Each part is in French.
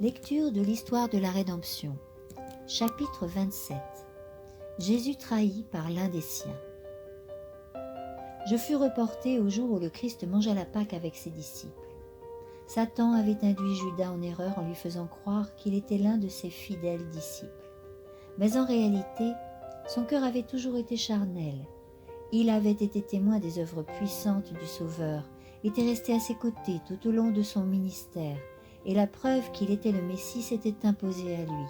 Lecture de l'histoire de la Rédemption. Chapitre 27. Jésus trahi par l'un des siens. Je fus reporté au jour où le Christ mangea la Pâque avec ses disciples. Satan avait induit Judas en erreur en lui faisant croire qu'il était l'un de ses fidèles disciples. Mais en réalité, son cœur avait toujours été charnel. Il avait été témoin des œuvres puissantes du Sauveur, était resté à ses côtés tout au long de son ministère, et la preuve qu'il était le Messie s'était imposée à lui.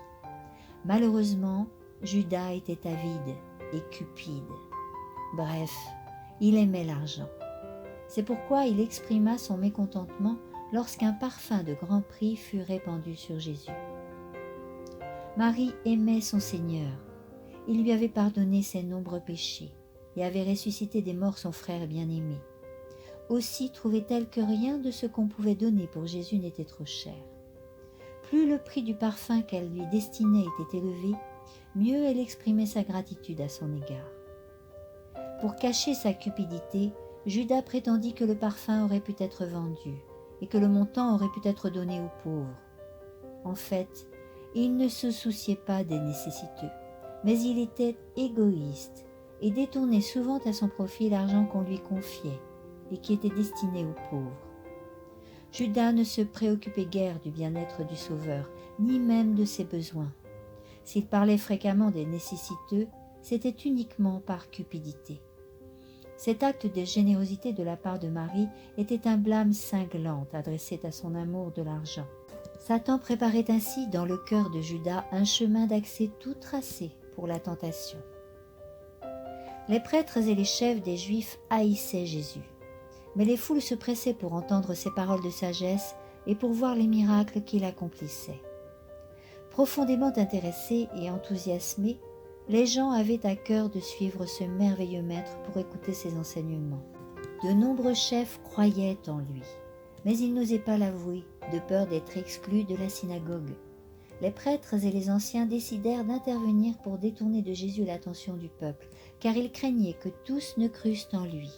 Malheureusement, Judas était avide et cupide. Bref, il aimait l'argent. C'est pourquoi il exprima son mécontentement lorsqu'un parfum de grand prix fut répandu sur Jésus. Marie aimait son Seigneur. Il lui avait pardonné ses nombreux péchés et avait ressuscité des morts son frère bien-aimé. Aussi trouvait-elle que rien de ce qu'on pouvait donner pour Jésus n'était trop cher. Plus le prix du parfum qu'elle lui destinait était élevé, mieux elle exprimait sa gratitude à son égard. Pour cacher sa cupidité, Judas prétendit que le parfum aurait pu être vendu et que le montant aurait pu être donné aux pauvres. En fait, il ne se souciait pas des nécessiteux, mais il était égoïste et détournait souvent à son profit l'argent qu'on lui confiait et qui était destiné aux pauvres. Judas ne se préoccupait guère du bien-être du Sauveur, ni même de ses besoins. S'il parlait fréquemment des nécessiteux, c'était uniquement par cupidité. Cet acte de générosité de la part de Marie était un blâme cinglant adressé à son amour de l'argent. Satan préparait ainsi dans le cœur de Judas un chemin d'accès tout tracé pour la tentation. Les prêtres et les chefs des Juifs haïssaient Jésus. Mais les foules se pressaient pour entendre ses paroles de sagesse et pour voir les miracles qu'il accomplissait. Profondément intéressés et enthousiasmés, les gens avaient à cœur de suivre ce merveilleux maître pour écouter ses enseignements. De nombreux chefs croyaient en lui, mais ils n'osaient pas l'avouer, de peur d'être exclus de la synagogue. Les prêtres et les anciens décidèrent d'intervenir pour détourner de Jésus l'attention du peuple, car ils craignaient que tous ne crussent en lui.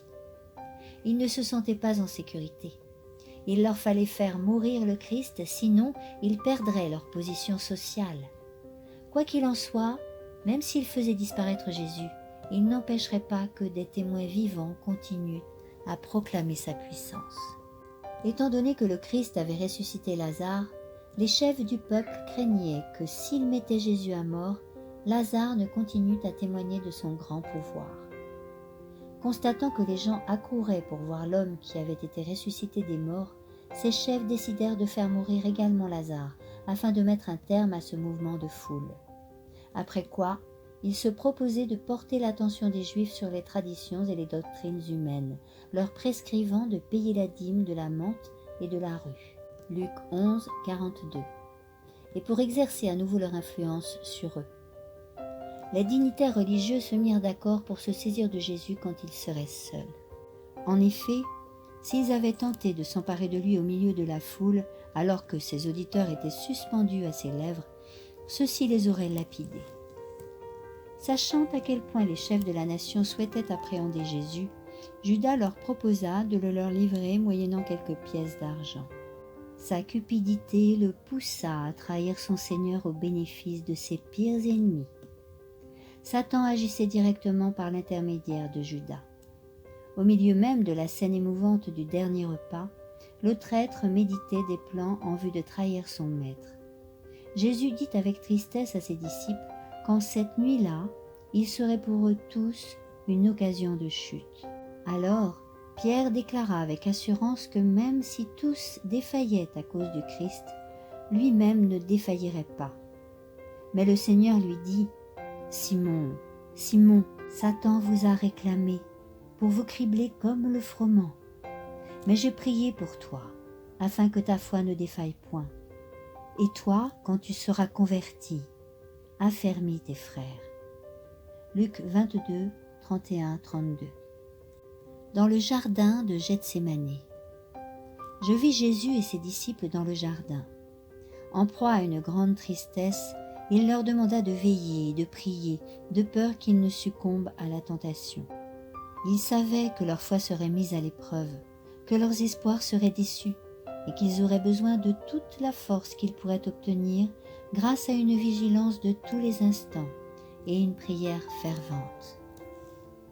Ils ne se sentaient pas en sécurité. Il leur fallait faire mourir le Christ, sinon ils perdraient leur position sociale. Quoi qu'il en soit, même s'ils faisaient disparaître Jésus, il n'empêcherait pas que des témoins vivants continuent à proclamer sa puissance. Étant donné que le Christ avait ressuscité Lazare, les chefs du peuple craignaient que s'ils mettaient Jésus à mort, Lazare ne continue à témoigner de son grand pouvoir. Constatant que les gens accouraient pour voir l'homme qui avait été ressuscité des morts, ces chefs décidèrent de faire mourir également Lazare, afin de mettre un terme à ce mouvement de foule. Après quoi, ils se proposaient de porter l'attention des Juifs sur les traditions et les doctrines humaines, leur prescrivant de payer la dîme de la menthe et de la rue. Luc 11, 42. Et pour exercer à nouveau leur influence sur eux. Les dignitaires religieux se mirent d'accord pour se saisir de Jésus quand il serait seul. En effet, s'ils avaient tenté de s'emparer de lui au milieu de la foule, alors que ses auditeurs étaient suspendus à ses lèvres, ceux-ci les auraient lapidés. Sachant à quel point les chefs de la nation souhaitaient appréhender Jésus, Judas leur proposa de le leur livrer moyennant quelques pièces d'argent. Sa cupidité le poussa à trahir son Seigneur au bénéfice de ses pires ennemis. Satan agissait directement par l'intermédiaire de Judas. Au milieu même de la scène émouvante du dernier repas, le traître méditait des plans en vue de trahir son maître. Jésus dit avec tristesse à ses disciples qu'en cette nuit-là, il serait pour eux tous une occasion de chute. Alors, Pierre déclara avec assurance que même si tous défaillaient à cause du Christ, lui-même ne défaillirait pas. Mais le Seigneur lui dit : « Simon, Simon, Satan vous a réclamé pour vous cribler comme le froment. Mais j'ai prié pour toi, afin que ta foi ne défaille point. Et toi, quand tu seras converti, affermis tes frères. » Luc 22, 31-32. Dans le jardin de Gethsémani. Je vis Jésus et ses disciples dans le jardin. En proie à une grande tristesse, il leur demanda de veiller et de prier, de peur qu'ils ne succombent à la tentation. Ils savaient que leur foi serait mise à l'épreuve, que leurs espoirs seraient déçus, et qu'ils auraient besoin de toute la force qu'ils pourraient obtenir grâce à une vigilance de tous les instants et une prière fervente.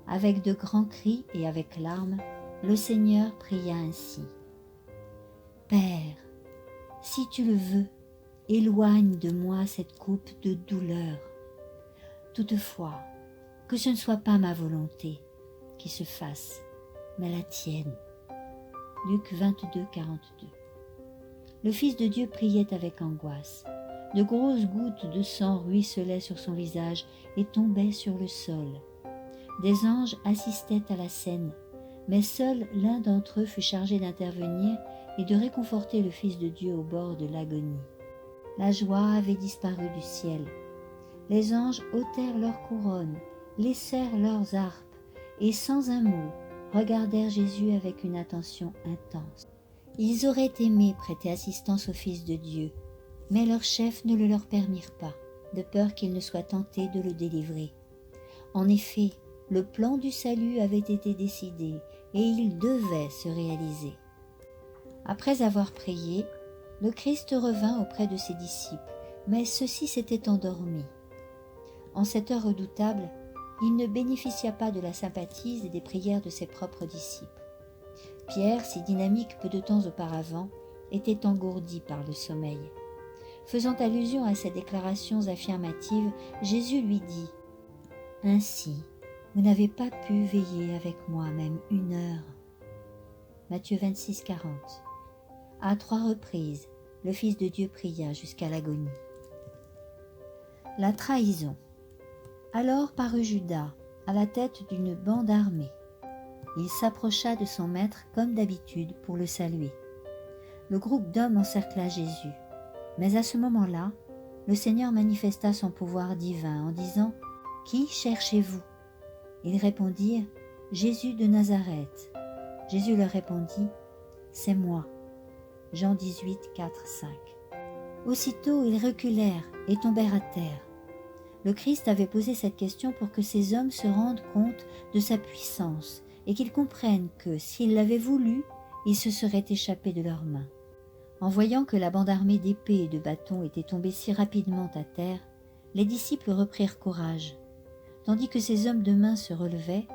Avec de grands cris et avec larmes, le Seigneur pria ainsi. « Père, si tu le veux, éloigne de moi cette coupe de douleur. Toutefois, que ce ne soit pas ma volonté qui se fasse, mais la tienne. » Luc 22, 42. Le Fils de Dieu priait avec angoisse. De grosses gouttes de sang ruisselaient sur son visage et tombaient sur le sol. Des anges assistaient à la scène, mais seul l'un d'entre eux fut chargé d'intervenir et de réconforter le Fils de Dieu au bord de l'agonie. La joie avait disparu du ciel. Les anges ôtèrent leurs couronnes, laissèrent leurs harpes et sans un mot regardèrent Jésus avec une attention intense. Ils auraient aimé prêter assistance au Fils de Dieu, mais leurs chefs ne le leur permirent pas, de peur qu'il ne soit tenté de le délivrer. En effet, le plan du salut avait été décidé et il devait se réaliser. Après avoir prié, le Christ revint auprès de ses disciples, mais ceux-ci s'étaient endormis. En cette heure redoutable, il ne bénéficia pas de la sympathie et des prières de ses propres disciples. Pierre, si dynamique peu de temps auparavant, était engourdi par le sommeil. Faisant allusion à ces déclarations affirmatives, Jésus lui dit « Ainsi, vous n'avez pas pu veiller avec moi même 1 heure. » Matthieu 26, 40. À 3 reprises, le Fils de Dieu pria jusqu'à l'agonie. La trahison. Alors parut Judas, à la tête d'une bande armée. Il s'approcha de son maître comme d'habitude pour le saluer. Le groupe d'hommes encercla Jésus. Mais à ce moment-là, le Seigneur manifesta son pouvoir divin en disant « Qui cherchez-vous » Ils répondirent « Jésus de Nazareth ». Jésus leur répondit « C'est moi ». Jean 18, 4, 5. Aussitôt ils reculèrent et tombèrent à terre. Le Christ avait posé cette question pour que ces hommes se rendent compte de sa puissance et qu'ils comprennent que, s'ils l'avaient voulu, ils se seraient échappés de leurs mains. En voyant que la bande armée d'épées et de bâtons était tombée si rapidement à terre, les disciples reprirent courage. Tandis que ces hommes de main se relevaient,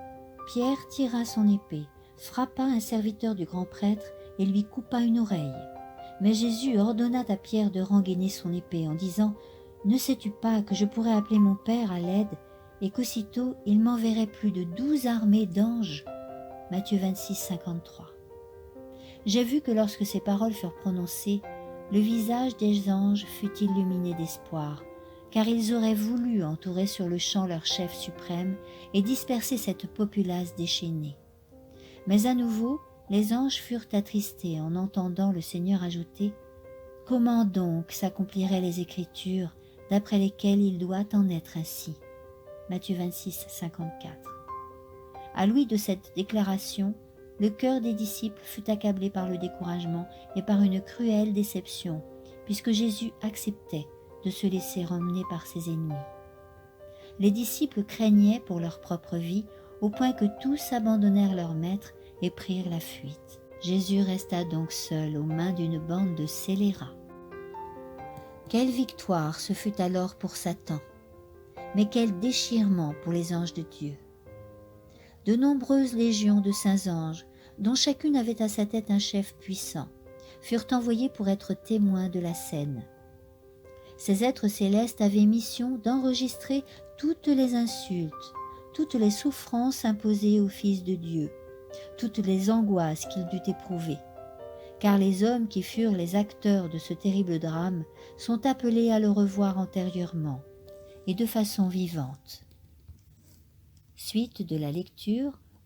Pierre tira son épée, frappa un serviteur du grand prêtre et lui coupa une oreille. Mais Jésus ordonna à Pierre de rengainer son épée en disant « Ne sais-tu pas que je pourrais appeler mon Père à l'aide et qu'aussitôt il m'enverrait plus de 12 armées d'anges » Matthieu 26, 53. J'ai vu que lorsque ces paroles furent prononcées, le visage des anges fut illuminé d'espoir, car ils auraient voulu entourer sur le champ leur chef suprême et disperser cette populace déchaînée. Mais à nouveau, les anges furent attristés en entendant le Seigneur ajouter « Comment donc s'accompliraient les Écritures d'après lesquelles il doit en être ainsi » Matthieu 26, 54. À l'ouïe de cette déclaration, le cœur des disciples fut accablé par le découragement et par une cruelle déception, puisque Jésus acceptait de se laisser emmener par ses ennemis. Les disciples craignaient pour leur propre vie, au point que tous abandonnèrent leur maître et prirent la fuite. Jésus resta donc seul aux mains d'une bande de scélérats. Quelle victoire ce fut alors pour Satan, mais quel déchirement pour les anges de Dieu. De nombreuses légions de saints anges, dont chacune avait à sa tête un chef puissant, furent envoyées pour être témoins de la scène. Ces êtres célestes avaient mission d'enregistrer toutes les insultes, toutes les souffrances imposées au Fils de Dieu, toutes les angoisses qu'il dut éprouver. Car les hommes qui furent les acteurs de ce terrible drame sont appelés à le revoir antérieurement, et de façon vivante. Suite de la lecture